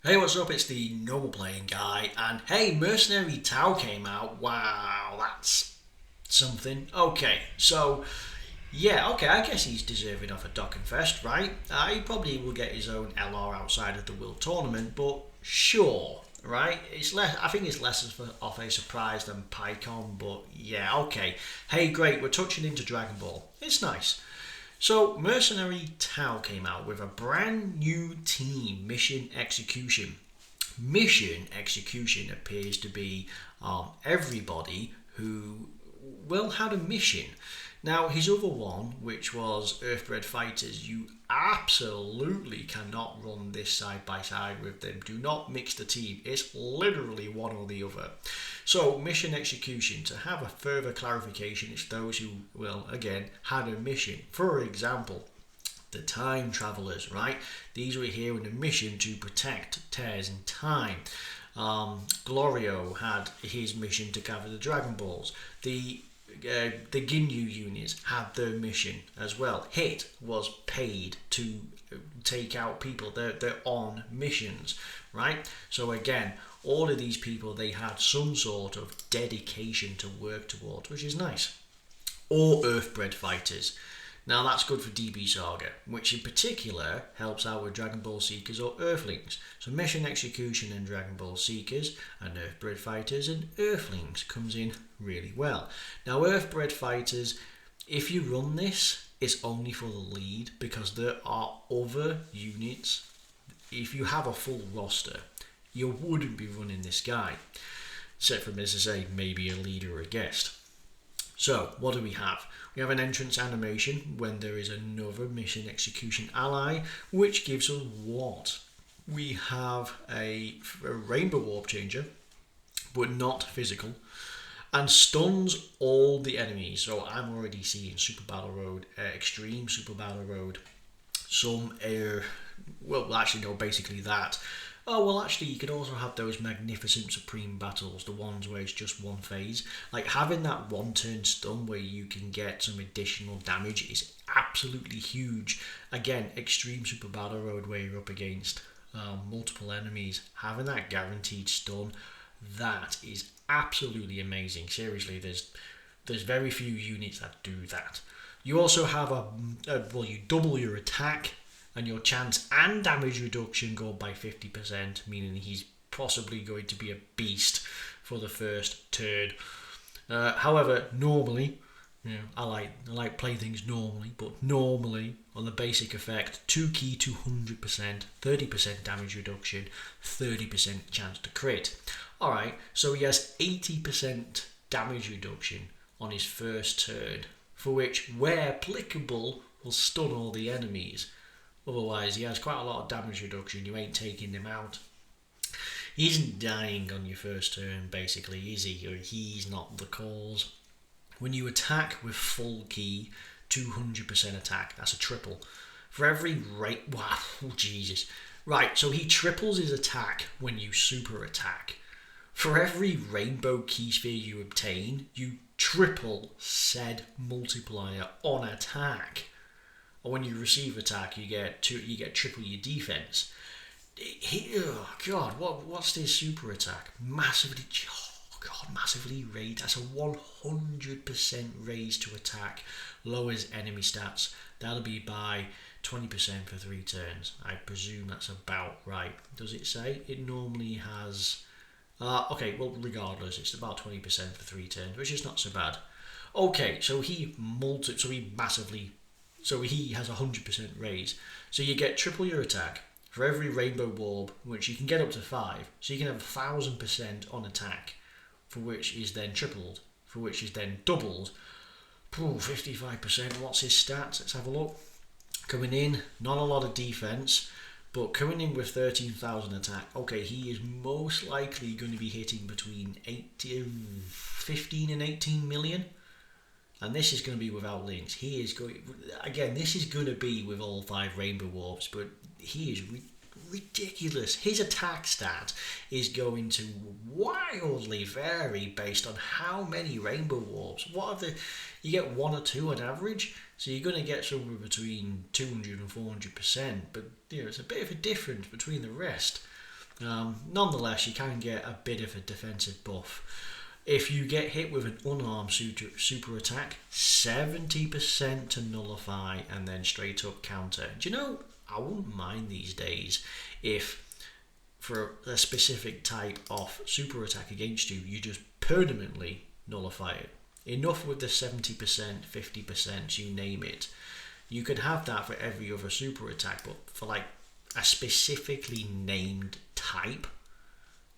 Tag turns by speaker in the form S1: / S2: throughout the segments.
S1: Hey, what's up? It's the normal playing guy, and hey, Mercenary Tau came out. Wow, that's something. Okay, I guess he's deserving of a Dockenfest, right? He probably will get his own LR outside of the World Tournament, but sure, right? It's less. I think it's less of a surprise than PyCon, but yeah, okay. Hey, great, we're touching into Dragon Ball. It's nice. So, Mercenary Tau came out with a brand new team, Mission Execution. Mission Execution appears to be everybody who, well, had a mission. Now, his other one, which was Earthbred Fighters, you absolutely cannot run this side by side with them. Do not mix the team. It's literally one or the other. So, mission execution, to have a further clarification, it's those who, well, again, had a mission. For example, the time travelers, right? These were here in a mission to protect tears in time. Glorio had his mission to gather the Dragon Balls. The Ginyu units had their mission as well. Hit was paid to take out people. They're on missions, right? So again, all of these people, they had some sort of dedication to work towards, which is nice. Or Earthbred fighters. Now that's good for DB Saga, which in particular helps out with Dragon Ball Seekers or Earthlings. So Mission Execution and Dragon Ball Seekers and Earthbred Fighters and Earthlings comes in really well. Now Earthbred Fighters, if you run this, it's only for the lead because there are other units. If you have a full roster, you wouldn't be running this guy, except for, as I say, maybe a leader or a guest. So, what do we have? We have an entrance animation when there is another mission execution ally, which gives us what? We have a rainbow warp changer, but not physical, and stuns all the enemies. So I'm already seeing Super Battle Road, Extreme Super Battle Road, some air. Well, actually, no, basically that. Oh, well, actually, you could also have those magnificent supreme battles, the ones where it's just one phase. Like, having that one turn stun where you can get some additional damage is absolutely huge. Again, extreme super battle road where you're up against multiple enemies, having that guaranteed stun, that is absolutely amazing. Seriously, there's very few units that do that. You also have you double your attack, and your chance and damage reduction go up by 50%, meaning he's possibly going to be a beast for the first turn. However, normally, I like playing things normally, but normally on the basic effect, 2 key 200%, 30% damage reduction, 30% chance to crit. Alright, so he has 80% damage reduction on his first turn, for which, where applicable, will stun all the enemies. Otherwise, he has quite a lot of damage reduction. You ain't taking him out. He isn't dying on your first turn, basically, is he? Or he's not the cause. When you attack with full key, 200% attack. That's a triple. For every rate... Wow, oh, Jesus. Right, so he triples his attack when you super attack. For every rainbow key sphere you obtain, you triple said multiplier on attack. Or when you receive attack, you get triple your defense. Oh God, what's this super attack? Massively raised. That's a 100% raise to attack. Lowers enemy stats. That'll be by 20% for 3 turns. I presume that's about right. Does it say? It normally has. Okay, well, regardless, it's about 20% for 3 turns, which is not so bad. Okay, so he massively. So he has a 100% raise. So you get triple your attack for every rainbow orb, which you can get up to 5. So you can have 1000% on attack, for which is then tripled, for which is then doubled. 55%. What's his stats? Let's have a look. Coming in, not a lot of defense, but coming in with 13,000 attack. Okay, he is most likely going to be hitting between 15 and 18 million. And this is going to be without links. He is going again. This is going to be with all 5 rainbow orbs, but he is ridiculous. His attack stat is going to wildly vary based on how many rainbow orbs. What are the? You get 1 or 2 on average, so you're going to get somewhere between 200 and 400%. But it's a bit of a difference between the rest. Nonetheless, you can get a bit of a defensive buff. If you get hit with an unarmed super attack, 70% to nullify and then straight up counter. Do you know, I wouldn't mind these days if for a specific type of super attack against you, you just permanently nullify it. Enough with the 70%, 50%, you name it. You could have that for every other super attack, but for like a specifically named type,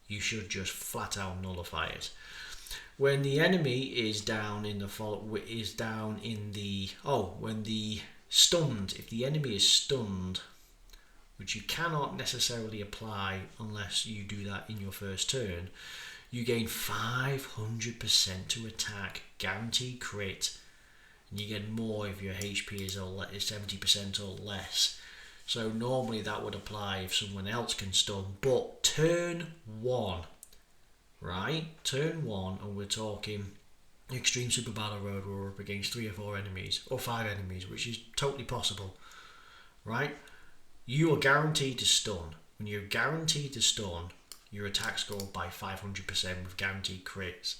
S1: you should just flat out nullify it. When the enemy is down in the when the stunned, if the enemy is stunned, which you cannot necessarily apply unless you do that in your first turn, you gain 500% to attack, guaranteed crit, and you get more if your HP is 70% or less. So normally that would apply if someone else can stun, but turn 1, right? Turn 1, and we're talking Extreme Super Battle Road, where we're up against 3 or 4 enemies, or 5 enemies, which is totally possible, right? You are guaranteed to stun. When you're guaranteed to stun, your attacks go up by 500% with guaranteed crits,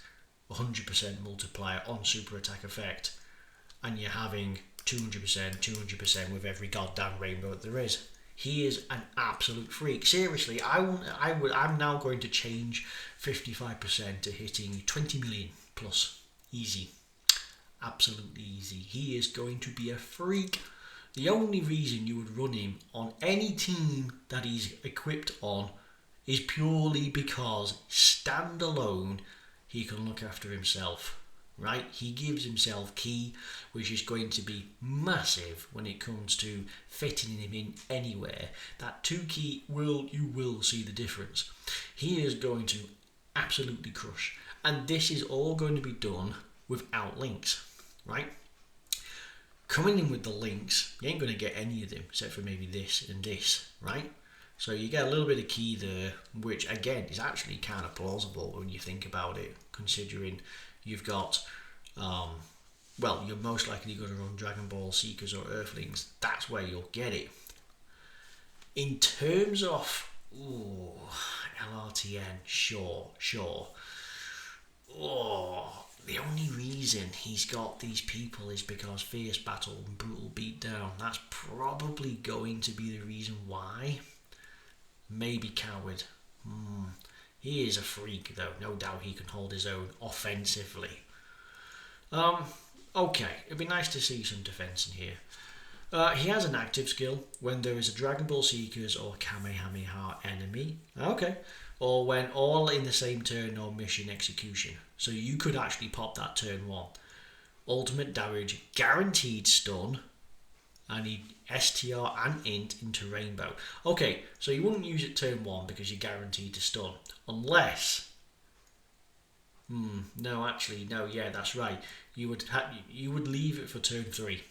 S1: 100% multiplier on super attack effect, and you're having 200% with every goddamn rainbow that there is. He is an absolute freak. Seriously, I'm now going to change 55% to hitting 20 million plus. Easy. Absolutely easy. He is going to be a freak. The only reason you would run him on any team that he's equipped on is purely because standalone he can look after himself, right? He gives himself key, which is going to be massive when it comes to fitting him in anywhere. That 2 key you will see the difference. He is going to absolutely crush, and this is all going to be done without links, right? Coming in with the links, you ain't going to get any of them except for maybe this and this, right? So you get a little bit of key there, which again is actually kind of plausible when you think about it, considering you've got, you're most likely going to run Dragon Ball Seekers or Earthlings. That's where you'll get it. In terms of LRTN, sure. The only reason he's got these people is because Fierce Battle and Brutal Beatdown. That's probably going to be the reason why. Maybe Coward. He is a freak though. No doubt he can hold his own offensively. Okay, it'd be nice to see some defense in here. He has an active skill when there is a Dragon Ball Seekers or Kamehameha enemy. Okay. Or when all in the same turn or mission execution. So you could actually pop that turn 1. Ultimate damage, guaranteed stun. I need STR and int into rainbow. Okay, so you wouldn't use it turn 1 because you're guaranteed to stun. Unless... that's right. You would leave it for turn 3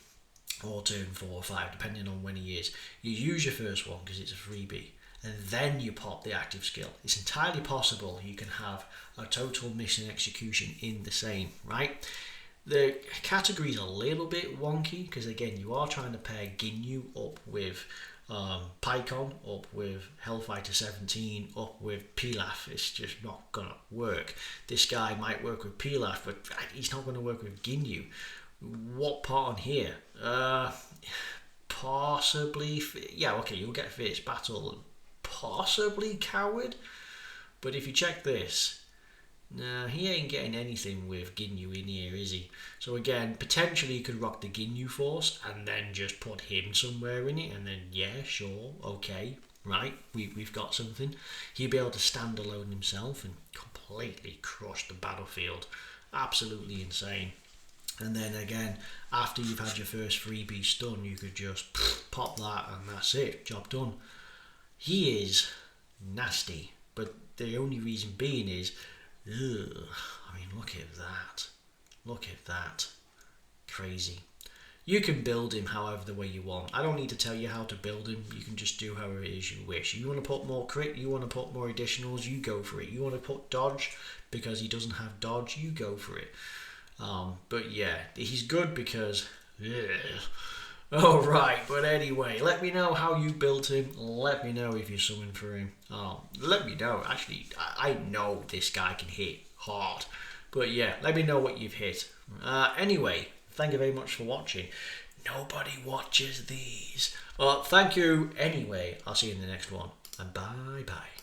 S1: or turn 4 or 5, depending on when he is. You use your first one because it's a freebie, and then you pop the active skill. It's entirely possible you can have a total mission execution in the same, right? The category's a little bit wonky because again you are trying to pair Ginyu up with Pycon, up with Hellfighter 17, up with Pilaf. It's just not gonna work. This guy might work with Pilaf, but he's not going to work with Ginyu. What part on here? Possibly, you'll get Fierce Battle, possibly Coward, but if you check this, nah, he ain't getting anything with Ginyu in here, is he? So again, potentially you could rock the Ginyu Force and then just put him somewhere in it, and then okay, right, we've got something. He'd be able to stand alone himself and completely crush the battlefield. Absolutely insane. And then again, after you've had your first freebie stun, you could just pop that and that's it, job done. He is nasty, but the only reason being is, look at that. Crazy. You can build him however the way you want. I don't need to tell you how to build him. You can just do however it is you wish. You want to put more crit, you want to put more additionals, you go for it. You want to put dodge because he doesn't have dodge, you go for it. But yeah, he's good because Alright, but anyway, let me know how you built him. Let me know if you summoned for him. Oh, let me know. Actually, I know this guy can hit hard. But yeah, let me know what you've hit. Anyway, thank you very much for watching. Nobody watches these. Well, thank you anyway. I'll see you in the next one. And bye-bye.